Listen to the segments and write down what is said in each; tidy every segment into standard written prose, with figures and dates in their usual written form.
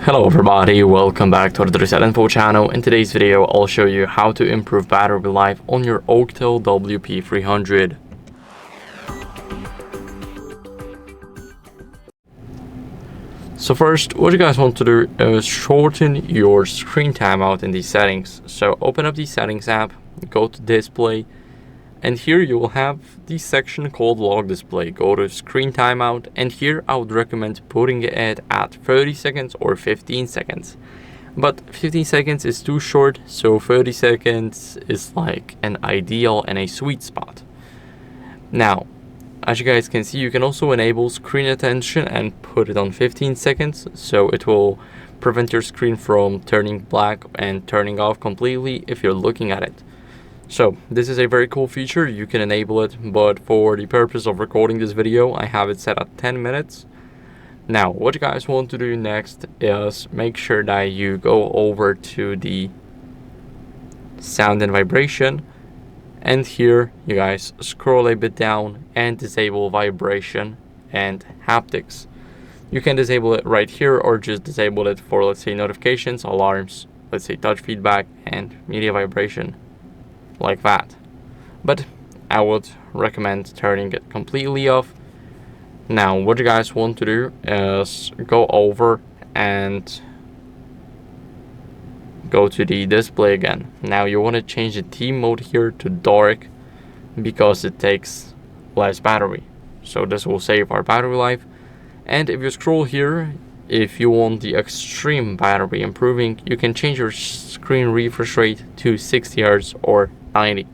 Hello everybody, welcome back to the HardReset.Info channel. In today's video, I'll show you how to improve battery life on your OUKITEL WP300. So first, what you guys want to do is shorten your screen timeout in these settings. So open up the settings app, go to display, and here you will have the section called log display. Go to screen timeout, and here I would recommend putting it at 30 seconds or 15 seconds. But 15 seconds is too short, so 30 seconds is like an ideal and a sweet spot. Now, as you guys can see, you can also enable screen attention and put it on 15 seconds, so it will prevent your screen from turning black and turning off completely if you're looking at it. So this is a very cool feature. You can enable it, but for the purpose of recording this video, I have it set at 10 minutes. Now, what you guys want to do next is make sure that you go over to the sound and vibration, and here you guys scroll a bit down and disable vibration and haptics. You can disable it right here or just disable it for, let's say, notifications, alarms, let's say touch feedback and media vibration, like that. But I would recommend turning it completely off. Now what you guys want to do is go over and go to the display again. Now you want to change the theme mode here to dark because it takes less battery, so this will save our battery life. And if you scroll here, if you want the extreme battery improving, you can change your screen refresh rate to 60 Hz or 90,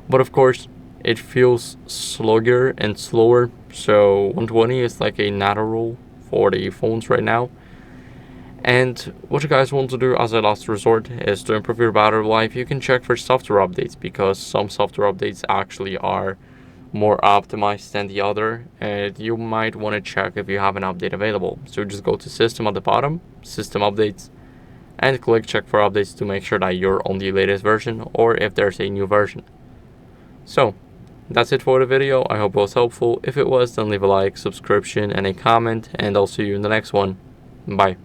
but of course it feels sluggier and slower, so 120 is like a natural for the phones right now. And what you guys want to do as a last resort is to improve your battery life. You can check for software updates, because some software updates actually are more optimized than the other, and you might want to check if you have an update available. So just go to system at the bottom, system updates, and click check for updates to make sure that you're on the latest version or if there's a new version. So that's it for the video. I hope it was helpful. If it was, then leave a like, subscription, and a comment, and I'll see you in the next one. Bye.